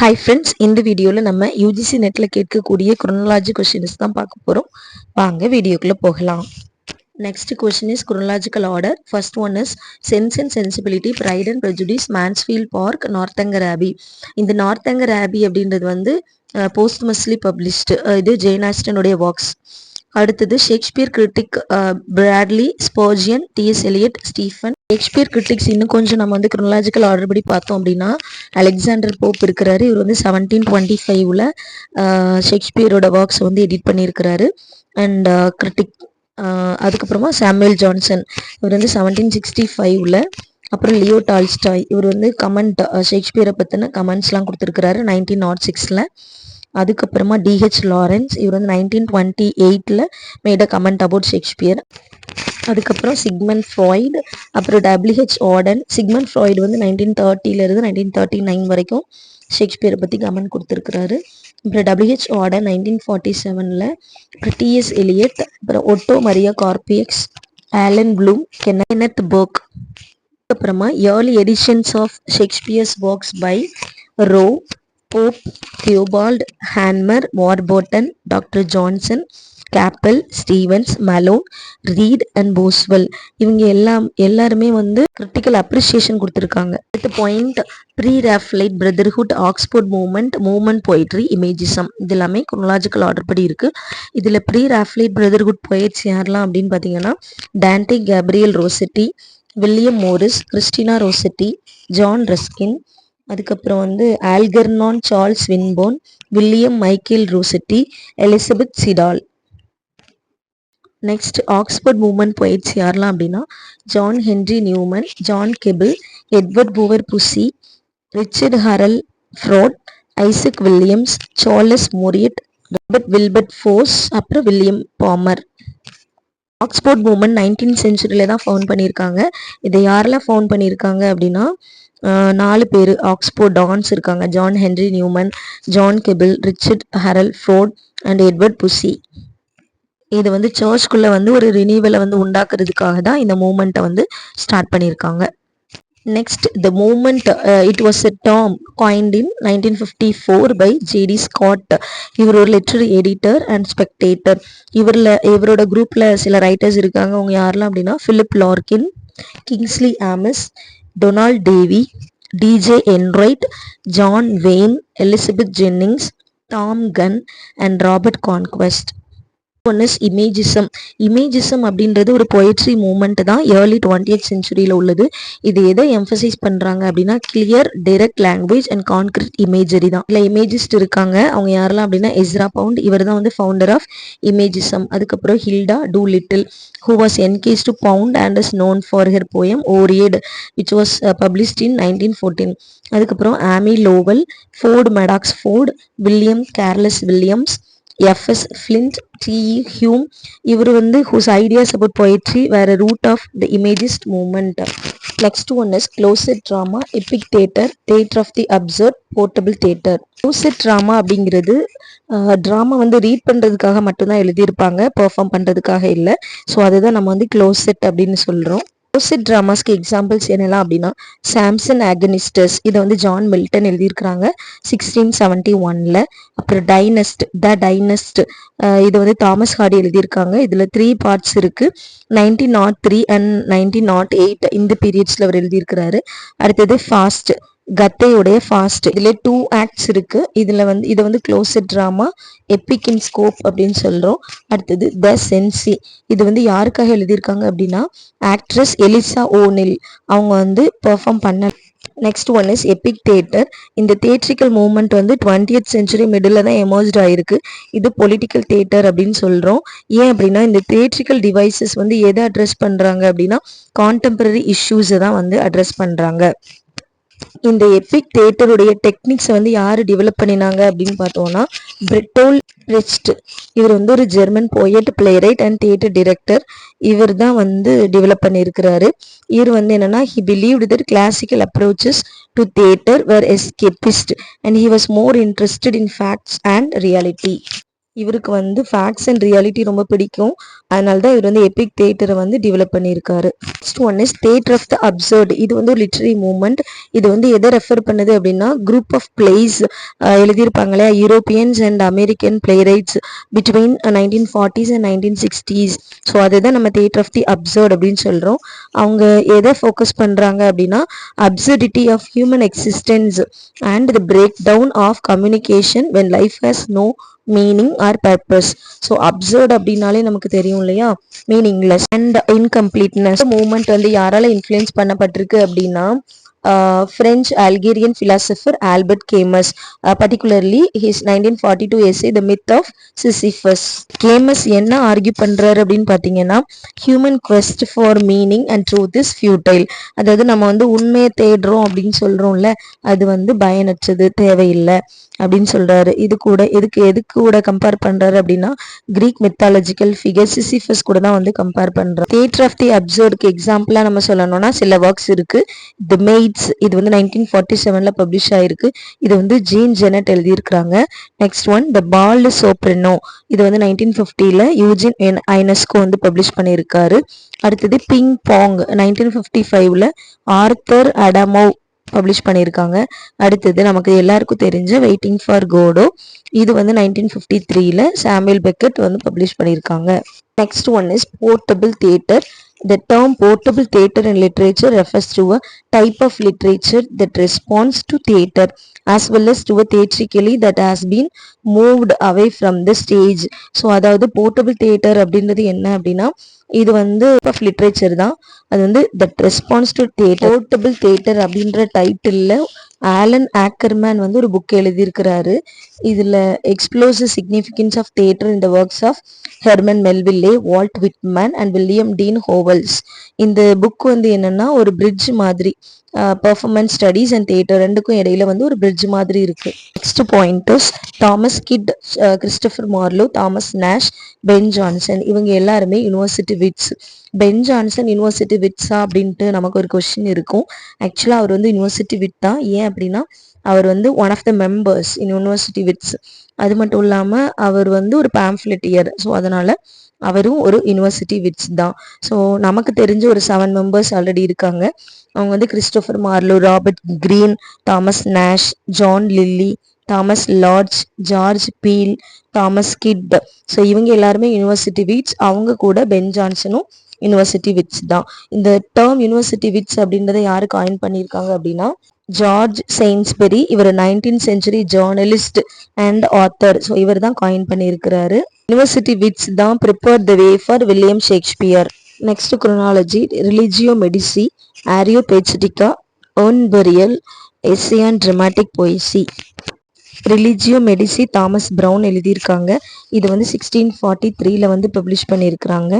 Hi friends, இந்த வீடியோல நம்ம யூஜிசி நெட்ல கேட்கக்கூடிய chronology questions தான் பார்க்க போறோம். வாங்க வீடியோக்குள்ள போகலாம். Next question is chronological order. First one is Sense and Sensibility, Pride and Prejudice, Mansfield Park, Northanger Abbey. இந்த Northanger Abbey அப்படின்றது வந்து posthumously published. இது ஜேன் ஆஸ்டனுடைய works. அடுத்தது Shakespeare critic Bradley, Spurgeon, TS Eliot, Stephen. Shakespeare critics இன்னும் கொஞ்சம் நம்ம வந்து குரோனாலஜிக்கல் ஆர்டர் படி பார்த்தோம் அப்படின்னா அலெக்சாண்டர் போப் இருக்கிறாரு. இவர் வந்து 1725ல் ஷேக்ஸ்பியரோட ஒர்க்ஸ் வந்து எடிட் பண்ணியிருக்கிறாரு. அண்ட் கிரிட்டிக் அதுக்கப்புறமா சாமுவேல் ஜான்சன், இவர் வந்து 1765ல். அப்புறம் லியோ டால்ஸ்டாய், இவர் வந்து கமெண்ட் ஷேக்ஸ்பியரை பற்றின கமெண்ட்ஸ்லாம் கொடுத்துருக்கிறாரு 1906ல். அதுக்கப்புறமா டிஹெச் லாரன்ஸ், இவர் வந்து 1928ல் made a comment about Shakespeare. அதுக்கப்புறம் சிக்மண்ட் ஃப்ராய்டு, அப்புறம் டபிள்யூஹெச் ஆர்டன். சிக்மண்ட் ஃப்ராய்டு வந்து 1930லேருந்து 1939 வரைக்கும் ஷேக்ஸ்பியரை பற்றி கமெண்ட் கொடுத்துருக்கிறாரு. அப்புறம் டபிள்யூஹெச் ஆர்டன் 1947ல். அப்புறம் டிஎஸ் எலியட், அப்புறம் Otto Maria Carpeaux, Allan Bloom, Kenneth Burke. அதுக்கப்புறமா early editions of Shakespeare's works by Rowe, Pope, Theobald, Hanmer, Warburton, doctor Johnson, Capell, Steevens, Malone, Reed and Boswell. இவங்க எல்லாருமே வந்து critical appreciation கொடுத்துருக்காங்க. அடுத்த point pre Raphaelite brotherhood, Oxford movement poetry, imagism. இது எல்லாமே chronological order படி இருக்கு. இதில் ப்ரீ ராஃப்லைட் பிரதர்ஹுட் போயட்ஸ் யாரெல்லாம் அப்படின்னு பார்த்தீங்கன்னா Dante Gabriel Rossetti, William Morris, Christina Rossetti, John Ruskin. அதுக்கப்புறம் வந்து Algernon Charles Swinburne, William Michael Rossetti, Elizabeth Siddal. Next Oxford movement poets யாரெல்லாம் அப்படின்னா John Henry Newman, John Keble, Edward Bouverie Pusey, Richard Hurrell Froude, Isaac Williams, Charles Marriott, Robert Wilberforce, அப்புறம் William Palmer. Oxford movement 19th சென்ச்சுரியில தான் found பண்ணியிருக்காங்க. இதை யாரெல்லாம் found பண்ணியிருக்காங்க அப்படின்னா 4 பேர் ஆக்ஸ்போர்ட் டான்ஸ் இருக்காங்க. John Henry Newman, John Keble, Richard Hurrell Froude and Edward Pusey. இது வந்து சர்ச்குள்ளே வந்து ஒரு ரினியூவலை வந்து உண்டாக்குறதுக்காக தான் இந்த மூமெண்ட்டை வந்து ஸ்டார்ட் பண்ணியிருக்காங்க. Next the movement, it was a term coined in 1954 by JD Scott. இவர் ஒரு லிட்ரரி எடிட்டர் அண்ட் ஸ்பெக்டேட்டர். இவரோட குரூப்பில் சில ரைட்டர்ஸ் இருக்காங்க. அவங்க யாரெல்லாம் அப்படின்னா Philip Larkin, Kingsley Amis, Donald Davie, DJ Enright, John Wain, Elizabeth Jennings, Thom Gunn and Robert Conquest. One is imagism. Imagism அப்படின்றது ஒரு பொயட்ரி மூமெண்ட் தான் ஏர்லி 20th சென்ச்சுரியில் உள்ளது. இது எதை எம்ஃபசைஸ் பண்ணுறாங்க அப்படின்னா clear direct language and concrete imagery தான். இல்லை இமேஜிஸ்ட் இருக்காங்க. அவங்க யாரெல்லாம் அப்படின்னா எஸ்ரா பவுண்ட், இவர் தான் வந்து ஃபவுண்டர் ஆஃப் இமேஜிசம். அதுக்கப்புறம் Hilda Doolittle, who was engaged to Pound and is known for her poem Oread, which was published in 1914. அதுக்கப்புறம் Amy Lowell, Ford Madox Ford, William Carlos Williams, FS Flint, TE Hulme. இவர் வந்து whose ideas about poetry were a root of the Imagist movement. Next one is closet drama, epic theatre, theatre of the absurd, portable theatre. closet drama அப்படிங்கிறது drama வந்து read பண்ணுறதுக்காக மட்டும்தான் எழுதியிருப்பாங்க, perform பண்ணுறதுக்காக இல்லை. So அதுதான் நம்ம வந்து க்ளோசெட் அப்படின்னு சொல்கிறோம். க்ளோசெட் ட்ராமாஸ்க்கு எக்ஸாம்பிள்ஸ் என்னெல்லாம் அப்படின்னா சாம்சன் ஆகனிஸ்டஸ், இதை வந்து ஜான் மில்டன் எழுதியிருக்கிறாங்க 1671ல். அப்புறம் த டைனஸ்ட், இது வந்து தாமஸ் ஹார்டி எழுதியிருக்காங்க. இதில் 3 பார்ட்ஸ் இருக்குது. 1903 அண்ட் 1908 இந்த பீரியட்ஸில் அவர் எழுதியிருக்கிறாரு. அடுத்தது ஃபாஸ்ட், கத்தையுடைய ஃபாஸ்ட், இதில் 2 ஆக்ட்ஸ் இருக்கு. இதை வந்து க்ளோசெட் ட்ராமா, எப்பிக் இன் ஸ்கோப் அப்படின்னு சொல்றோம். அடுத்தது த சென்சி, இது வந்து யாருக்காக எழுதியிருக்காங்க அப்படின்னா ஆக்ட்ரஸ் எலிசா ஓனில், அவங்க வந்து பெர்ஃபார்ம் பண்ண. Next one is Epic theatre. இந்த தியேட்ரிக்கல் மூவ்மெண்ட் வந்து 20th சென்ச்சுரி மிடில் தான் எமர்ஜ் ஆயிருக்கு. இது பொலிட்டிக்கல் தியேட்டர் அப்படின்னு சொல்றோம். ஏன் அப்படின்னா இந்த தியேட்ரிக்கல் டிவைசஸ் வந்து எதை அட்ரஸ் பண்றாங்க அப்படின்னா கான்டெம்பரரி இஷ்யூஸை தான் வந்து அட்ரஸ் பண்றாங்க. இந்த எபிக் தியேட்டருடைய டெக்னிக்ஸை வந்து யார் டெவலப் பண்ணினாங்க அப்படின்னு பார்த்தோம்னா பிரிட்டோல் பிரெச்ட். இவர் வந்து ஒரு German poet, playwright and theatre director. இவர் தான் வந்து டெவலப் பண்ணியிருக்கிறாரு. இவர் வந்து என்னன்னா he believed that classical approaches to theater were escapist and he was more interested in facts and reality. இவருக்கு வந்து ஃபேக்ட்ஸ் அண்ட் ரியாலிட்டி ரொம்ப பிடிக்கும். அதனால தான் இவர் வந்து எபிக் தியேட்டரை வந்து டெவலப் பண்ணியிருக்காரு. Next one is theatre of the absurd. இது வந்து ஒரு லிட்ரரி மூவ்மெண்ட். இது வந்து எதை ரெஃபர் பண்ணுது அப்படின்னா குரூப் ஆஃப் பிளேஸ் எழுதியிருப்பாங்க இல்லையா, Europeans and American playwrights between 1940s and 1960s. So அதுதான் நம்ம தியேட்டர் ஆஃப் தி அப்சர்ட் அப்படின்னு சொல்கிறோம். அவங்க எதை ஃபோக்கஸ் பண்ணுறாங்க அப்படின்னா absurdity of human existence and the breakdown of communication when life has no meaning or purpose. So absurd அப்படின்னாலே நமக்கு தெரியும் இல்லையா, மீனிங்லெஸ் அண்ட் இன்கம்ப்ளீட்னஸ். மூமெண்ட் வந்து யாரால இன்ஃப்ளூயன்ஸ் பண்ணப்பட்டிருக்கு அப்படின்னா French Algerian philosopher Albert Camus, particularly his 1942 essay The Myth of Sisyphus. Games என்ன argue பண்றாரு அப்படின்னு பார்த்தீங்கன்னா human quest for meaning and truth is futile. அதாவது நம்ம வந்து உண்மையை தேடுறோம் அப்படின்னு சொல்றோம்ல, அது வந்து பயனற்றது, தேவையில்லை அப்படின்னு சொல்றாரு. இது கூட எதுக்கு கூட கம்பேர் பண்றாரு அப்படின்னா கிரீக் மித்தாலஜிக்கல் ஃபிகர் சிசிஃபஸ் கூட தான் வந்து கம்பேர் பண்றோம். தியேட்டர் ஆஃப் தி அப்சர்டுக்கு எக்ஸாம்பிளா நம்ம சொல்லணும்னா சில ஒர்க்ஸ் இருக்கு. தி மெய்ட்ஸ், இது வந்து 1947ல பப்ளிஷ் ஆயிருக்கு. இது வந்து ஜீன் ஜெனட் எழுதியிருக்கிறாங்க. நெக்ஸ்ட் ஒன் த பால்டு சோப்ரெனோ, இது வந்து 1950ல யூஜின் ஐனஸ்கோ வந்து பப்ளிஷ் பண்ணியிருக்காரு. அடுத்தது பிங் பாங் 1955ல ஆர்தர் அடமோவ் பப்ளிஷ் பண்ணியிருக்காங்க. அடுத்தது நமக்கு எல்லாருக்கும் தெரிஞ்ச வெயிட்டிங் ஃபார் கோடோ, இது வந்து 1953ல சாமுவேல் பெக்கெட் வந்து பப்ளிஷ் பண்ணியிருக்காங்க. Next one is portable theatre. The term portable theatre in literature refers to a type of literature that responds to theatre as well as to a theatrically that has been moved away from the stage. So அதாவது portable theatre அப்படின்றது என்ன அப்படின்னா இது வந்து of literature தான். அது வந்து that response to theatre. Portable theatre அப்படின்ற டைட்டிலில் ஆலன் ஆக்கர்மேன் வந்து ஒரு புக் எழுதியிருக்கிறாரு. இதில் explores the significance of theatre in the works of Herman Melville, Walt Whitman and William Dean Howells. இந்த புக் வந்து என்னன்னா ஒரு பிரிட்ஜ் மாதிரி, பெர்ஃபார்மன்ஸ் ஸ்டடீஸ் அண்ட் தியேட்டர் ரெண்டுக்கும் இடையில வந்து ஒரு பிரிட்ஜ் மாதிரி இருக்கு. Next pointers Thomas Kyd, Christopher Marlowe, Thomas Nashe, Ben Jonson. இவங்க எல்லாருமே university wits. Ben Jonson university விட்ஸா அப்படின்ட்டு நமக்கு ஒரு கொஸ்டின் இருக்கும். ஆக்சுவலாக அவர் வந்து யூனிவர்சிட்டி விட் தான். ஏன் அப்படின்னா அவர் வந்து one of the members in university wits. அது மட்டும் இல்லாமல் அவர் வந்து ஒரு பேம்ஃப்லெட்டியர். ஸோ அதனால அவரும் ஒரு யூனிவர்சிட்டி விட்ஸ் தான். ஸோ நமக்கு தெரிஞ்ச ஒரு 7 மெம்பர்ஸ் ஆல்ரெடி இருக்காங்க. அவங்க வந்து Christopher Marlowe, Robert Greene, Thomas Nashe, John Lyly, Thomas Lodge, George Peele, Thomas Kyd. So இவங்க எல்லாருமே யூனிவர்சிட்டி விட்ஸ். அவங்க கூட பென் ஜான்சனும் யூனிவர்சிட்டி விட்ஸ் தான். இந்த டேர்ம் யூனிவர்சிட்டி விட்ஸ் அப்படின்றத யாரு காயின் பண்ணியிருக்காங்க அப்படின்னா ஜார்ஜ் செயின்ஸ்பெரி. இவர் 19th century journalist and author. So இவர் தான் காயின் பண்ணியிருக்கிறாரு. யூனிவர்சிட்டி விட்ஸ் தான் prepare the way for William Shakespeare. Next chronology Religio Medici, Areopagitica, urn burial, essay and dramatic poesy. Religio Medici Thomas Browne எழுதியிருக்காங்க. இது வந்து 1643ல வந்து publish பண்ணியிருக்கிறாங்க.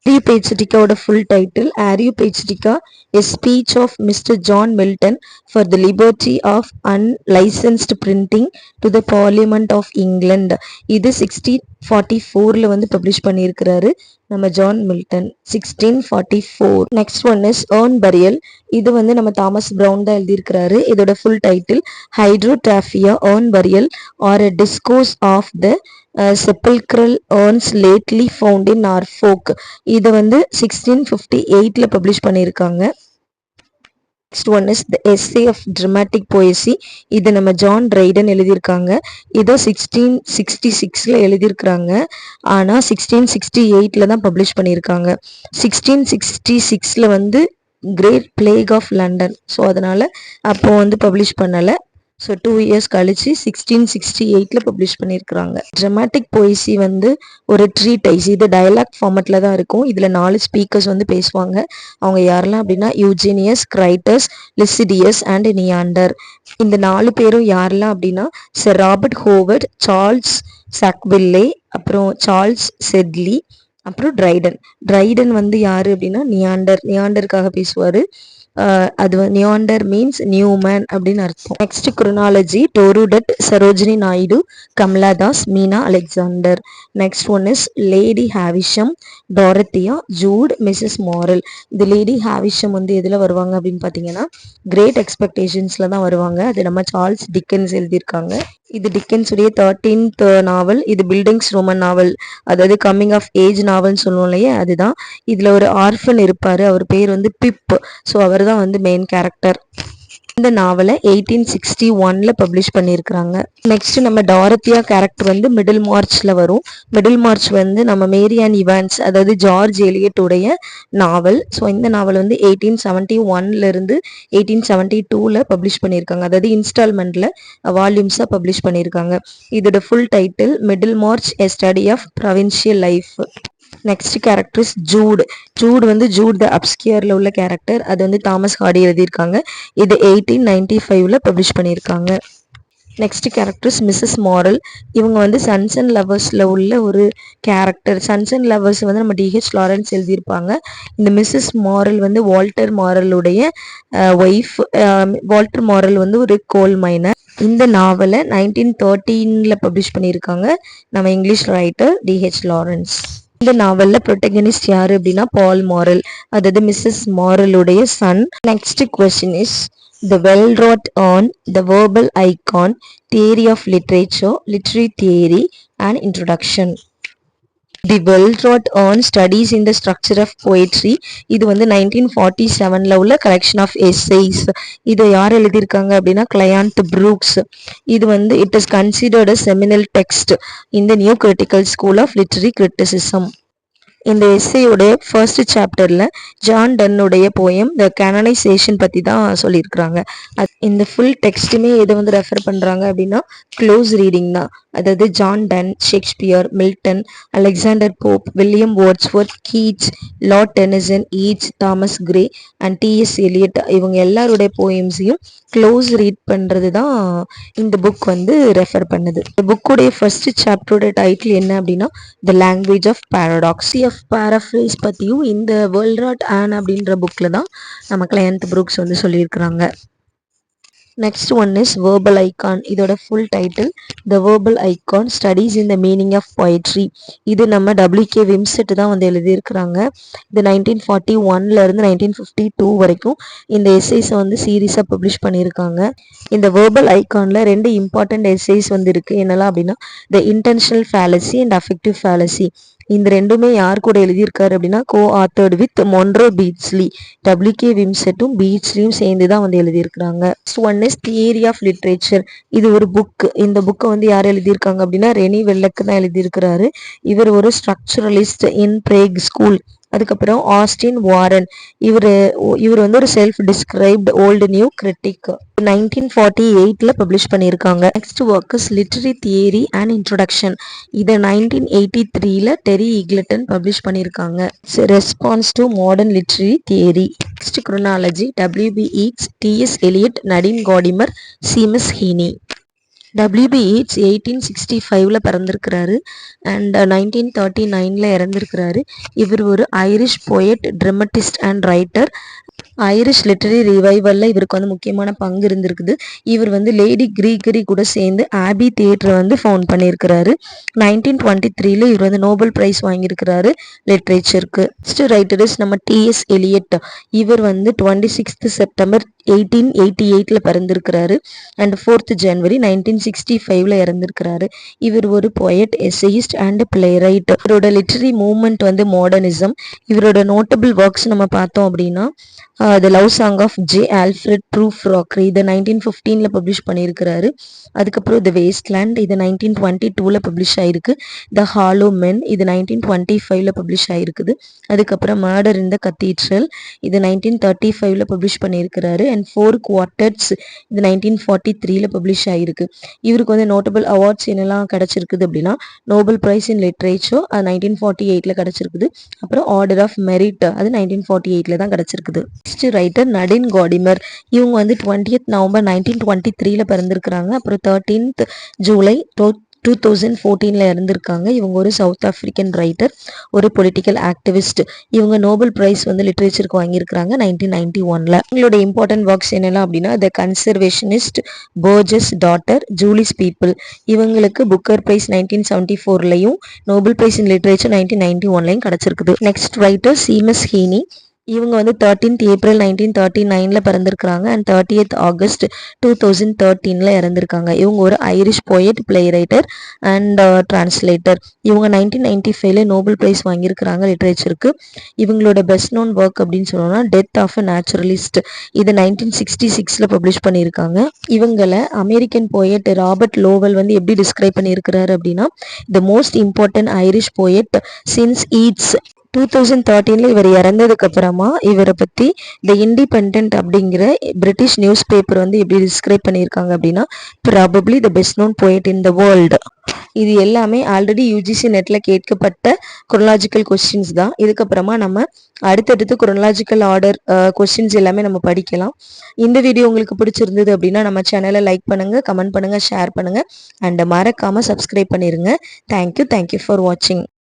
Areopagitica full title Areopagitica A speech of Mr. John Milton for the liberty of unlicensed printing to the Parliament of England. இது 1644ல வந்து publish பண்ணியிருக்கிறாரு நம்ம John Milton. 1644. Next one is urn burial. இது வந்து நம்ம Thomas Browne தான் எழுதியிருக்கிறாரு. இதோட full title Hydriotaphia urn burial or a discourse of the sepulchral urns lately found in Norfolk. இதை வந்து 1658ல பப்ளிஷ் பண்ணியிருக்காங்க. Next one is the essay of dramatic poesy. இது நம்ம ஜான் ட்ரைடன் எழுதியிருக்காங்க. இதை 1666ல எழுதியிருக்கிறாங்க. ஆனால் 1668ல தான் பப்ளிஷ் பண்ணியிருக்காங்க. 1666ல வந்து great plague of London. So அதனால அப்போ வந்து பப்ளிஷ் பண்ணலை. ஸோ 2 years கழிச்சு 1668ல பப்ளிஷ் பண்ணியிருக்கிறாங்க. ட்ராமாட்டிக் போயசி வந்து ஒரு ட்ரீடைஸ். இது டயலாக் ஃபார்மேட்டில் தான் இருக்கும். இதில் 4 ஸ்பீக்கர்ஸ் வந்து பேசுவாங்க. அவங்க யாரெல்லாம் அப்படின்னா யூஜீனியஸ், கிரைட்டஸ், லிசிடியஸ் அண்ட் நியாண்டர். இந்த 4 பேரும் யாரெல்லாம் அப்படின்னா சர் ராபர்ட் ஹோவர்ட், சார்ல்ஸ் சாக்வில்லே, அப்புறம் சார்ல்ஸ் செட்லி, அப்புறம் ட்ரைடன் வந்து யாரு அப்படின்னா நியாண்டருக்காக பேசுவார். அது நியாண்டர் மீன்ஸ் நியூ மேன் அப்படின்னு அர்த்தம். Next chronology Toru Dutt, Sarojini Naidu, Kamala Das, Meena Alexander. Next one is Lady Havisham, Dorothea, Jude, Mrs Morel. இந்த லேடி ஹாவிஷம் வந்து எதில் வருவாங்க அப்படின்னு பார்த்தீங்கன்னா கிரேட் எக்ஸ்பெக்டேஷன்ஸில் தான் வருவாங்க. அது நம்ம சார்ல்ஸ் டிக்கன்ஸ் எழுதியிருக்காங்க. இது டிக்கன்ஸுடைய 13th நாவல். இது பில்டிங்ஸ் ரோமன் நாவல், அதாவது கம்மிங் ஆஃப் ஏஜ் நாவல்னு சொல்லுவோம் இல்லையா, அதுதான். இதுல ஒரு ஆர்ஃபன் இருப்பாரு, அவர் பேர் வந்து பிப். ஸோ அவர் தான் வந்து மெயின் கேரக்டர். இந்த நாவலை 1861ல பப்ளிஷ் பண்ணியிருக்கிறாங்க. நெக்ஸ்ட் நம்ம டாரத்தியா கேரக்டர் வந்து மிடில் மார்ச்ல வரும். மிடில் மார்ச் வந்து நம்ம மேரி அண்ட் இவான்ஸ், அதாவது ஜார்ஜ் எலியட் உடைய நாவல். ஸோ இந்த நாவல் வந்து 1871ல இருந்து 1872ல பப்ளிஷ் பண்ணியிருக்காங்க, அதாவது இன்ஸ்டால்மெண்ட்ல வால்யூம்ஸாக பப்ளிஷ் பண்ணியிருக்காங்க. இதோட full title Middlemarch a study of provincial life. Next character is Jude. Jude வந்து ஜூட் த அப்ஸ்கியர்ல உள்ள கேரக்டர். அது வந்து தாமஸ் ஹார்டி எழுதியிருக்காங்க. இது 1895ல பப்ளிஷ் பண்ணியிருக்காங்க. Next characters Mrs Morel. இவங்க வந்து சன்ஸ் அண்ட் லவர்ஸில் உள்ள ஒரு கேரக்டர். சன்ஸ் அண்ட் லவர்ஸ் வந்து நம்ம டிஹெச் லாரன்ஸ் எழுதியிருப்பாங்க. இந்த மிஸ்ஸஸ் மாரல் வந்து வால்டர் மாரலுடைய ஒய்ஃப். வால்டர் மாரல் வந்து ஒரு கோல் மைனர். இந்த நாவலை 1913ல பப்ளிஷ் பண்ணியிருக்காங்க நம்ம இங்கிலீஷ் ரைட்டர் டிஹெச் லாரன்ஸ். இந்த நாவல்ல ப்ரொட்டகனிஸ்ட் யாரு அப்படின்னா பால் மாரல், அதாவது மிஸ்ஸஸ் மாரலுடைய son. Next question is the well wrought on the verbal icon, theory of literature, literary theory and introduction. The well wrought on studies in the structure of poetry. இது வந்து 1947ல உள்ள collection of essays. இது யார் எழுதியிருக்காங்க அப்படின்னா client Brooks. இது வந்து it is considered a seminal text in the new critical school of literary criticism. இந்த எஸ்ஸேயோடைய ஃபர்ஸ்ட் சாப்டர்ல ஜான் டன்னுடைய போயம் த கேனனைசேஷன் பத்தி தான் சொல்லியிருக்கிறாங்க. இந்த ஃபுல் டெக்ஸ்ட்டுமே எதை வந்து ரெஃபர் பண்றாங்க அப்படின்னா க்ளோஸ் ரீடிங் தான். அதாவது John Donne, Shakespeare, Milton, Alexander Pope, William Wordsworth, Keats, Lord Tennyson, Yeats, Thomas Gray and TS Eliot, இவங்க எல்லாருடைய போயம்ஸையும் க்ளோஸ் ரீட் பண்றது தான் இந்த புக் வந்து ரெஃபர் பண்ணுது. இந்த புக்குடைய ஃபர்ஸ்ட் சாப்டரோட டைட்டில் என்ன அப்படின்னா the language of paradox. Paraphrase பற்றியும் இந்த வேர்ல்ட் ராட் ஆன் அப்படின்ற புக்கில் தான் நம்ம கிளையண்ட் ப்ரூக்ஸ் வந்து சொல்லியிருக்கிறாங்க. Next one is verbal icon. இதோட full title the verbal icon studies in the meaning of poetry. இது நம்ம டபிள்யூகே விம்செட் தான் வந்து எழுதியிருக்கிறாங்க. இது 1941ல இருந்து 1952 வரைக்கும் இந்த எஸ்ஐஸை வந்து சீரீஸாக பப்ளிஷ் பண்ணியிருக்காங்க. இந்த வேர்பல் ஐகான்ல 2 இம்பார்ட்டன்ட் எஸ்ஐஸ் வந்து இருக்கு. என்னெல்லாம் அப்படின்னா the intentional fallacy and affective fallacy. இந்த ரெண்டுமே யார் கூட எழுதியிருக்காரு அப்படின்னா co authored with Monroe Beardsley. WK விம்செட்டும் பீட்ஸ்லியும் சேர்ந்து தான் வந்து எழுதியிருக்கிறாங்க. One is theory of literature. இது ஒரு புக். இந்த புக்கை வந்து யார் எழுதியிருக்காங்க அப்படின்னா ரெனி வெல்லக்கு தான் எழுதியிருக்கிறாரு. இவர் ஒரு ஸ்ட்ரக்சரலிஸ்ட் இன் பிரேக் ஸ்கூல். அதுக்கப்புறம் ஆஸ்டின் வாரன், இவர் வந்து ஒரு self described old new critic. 1948ல பப்ளிஷ் பண்ணியிருக்காங்க. Next work is literary theory and introduction. இதை 1983ல டெரி ஈக்லட்டன் பப்ளிஷ் பண்ணியிருக்காங்க. Response to modern literary theory. Next chronology WB Yeats, TS Eliot, Nadine Gordimer, Seamus Heaney. WB Yeats 1865ல பிறந்திருக்கிறாரு and 1939ல இறந்திருக்கிறாரு. இவர் ஒரு Irish poet, dramatist and writer. Irish literary ரிவைவல்ல இவருக்கு வந்து முக்கியமான பங்கு இருந்திருக்குது. இவர் வந்து லேடி கிரீகரி கூட சேர்ந்து ஆபி தியேட்டரை வந்து ஃபவுண்ட் பண்ணியிருக்கிறாரு. 1923ல இவர் வந்து நோபல் பிரைஸ் வாங்கியிருக்கிறாரு லிட்ரேச்சருக்கு. நெக்ஸ்ட் ரைட்டர் இஸ் நம்ம டிஎஸ் எலியட். இவர் வந்து 26th செப்டம்பர் 1888ல பிறந்திருக்கிறாரு அண்ட் 4th ஜனவரி 1965ல இறந்திருக்கிறாரு. இவர் ஒரு poet, essayist and playwright. இவரோட லிட்டரரி மூவ்மெண்ட் வந்து மாடர்னிசம். இவரோட நோட்டபிள் ஒர்க்ஸ் நம்ம பார்த்தோம் அப்படின்னா the love song of J Alfred Prufrock, இதை 1915ல பப்ளிஷ் பண்ணியிருக்கிறாரு. அதுக்கப்புறம் த வேஸ்ட்லேண்ட், இது 1922ல பப்ளிஷ் ஆயிருக்கு. த ஹாலோ மென், இது 1925ல பப்ளிஷ் ஆயிருக்குது. அதுக்கப்புறம் மர்டர் இன் த கத்தீட்ரல், இது 1935ல பப்ளிஷ் பண்ணியிருக்கிறாரு. அண்ட் 4 குவார்டட்ஸ், இது 1943ல பப்ளிஷ் ஆயிருக்கு. இவருக்கு வந்து நோட்டபிள் அவார்ட்ஸ் என்னெல்லாம் கிடைச்சிருக்குது அப்படின்னா நோபல் பிரைஸ் இன் லிட்ரேச்சர், அது 1948ல கிடைச்சிருக்குது. அப்புறம் ஆர்டர் ஆஃப் மெரிட், அது 1948ல தான் கிடைச்சிருக்குது. Next writer Nadine Gordimer. இவங்க வந்து 20th நவம்பர் 1923ல பிறந்திருக்கிறாங்க. அப்புறம் 13th ஜூலை 2014ல இறந்திருக்காங்க. இவங்க ஒரு சவுத் ஆப்பிரிக்கன் ரைட்டர், ஒரு பொலிட்டிக்கல் ஆக்டிவிஸ்ட். இவங்க நோபல் பிரைஸ் வந்து லிட்ரேச்சருக்கு வாங்கியிருக்கிறாங்க 1991ல. இவங்களோட இம்பார்ட்டன்ட் ஒர்க்ஸ் என்னெல்லாம் அப்படின்னா the conservationist, Burger's daughter, July's people. இவங்களுக்கு புக்கர் பிரைஸ் 1974லையும் நோபல் பிரைஸ் இன் லிட்ரேச்சர் 1991லையும் கிடைச்சிருக்குது. Next writer Seamus Heaney. இவங்க வந்து 13th ஏப்ரல் 1939 பிறந்திருக்கிறாங்க அண்ட் 30th ஆகஸ்ட் 2013 இறந்திருக்காங்க. இவங்க ஒரு Irish poet, play writer and translator. இவங்க 1995 நோபல் பிரைஸ் வாங்கியிருக்கிறாங்க லிட்ரேச்சருக்கு. இவங்களோட பெஸ்ட் நோன் ஒர்க் அப்படின்னு சொன்னோம்னா டெத் ஆஃப் அ நேச்சுரலிஸ்ட், இது 1966 பப்ளிஷ் பண்ணியிருக்காங்க. இவங்களை அமெரிக்கன் போயட் ராபர்ட் லோவல் வந்து எப்படி டிஸ்கிரைப் பண்ணியிருக்கிறாரு அப்படின்னா, the most important Irish poet since eats. 2013 இவர் இறந்ததுக்கு அப்புறமா இவரை பற்றி த இண்டிபெண்ட் அப்படிங்கிற பிரிட்டிஷ் நியூஸ் பேப்பர் வந்து எப்படி டிஸ்கிரைப் பண்ணியிருக்காங்க அப்படின்னா, probably the best known poet in the world. இது எல்லாமே ஆல்ரெடி யூஜிசி நெட்ல கேட்கப்பட்ட குரோனாலஜிக்கல் கொஸ்டின்ஸ் தான். இதுக்கப்புறமா நம்ம அடுத்தடுத்து குரோனாலஜிக்கல் ஆர்டர் கொஸ்டின்ஸ் எல்லாமே நம்ம படிக்கலாம். இந்த வீடியோ உங்களுக்கு பிடிச்சிருந்தது அப்படின்னா நம்ம சேனலை லைக் பண்ணுங்க, கமெண்ட் பண்ணுங்க, ஷேர் பண்ணுங்க அண்ட் மறக்காம சப்ஸ்கிரைப் பண்ணிருங்க. தேங்க்யூ ஃபார் வாட்சிங்.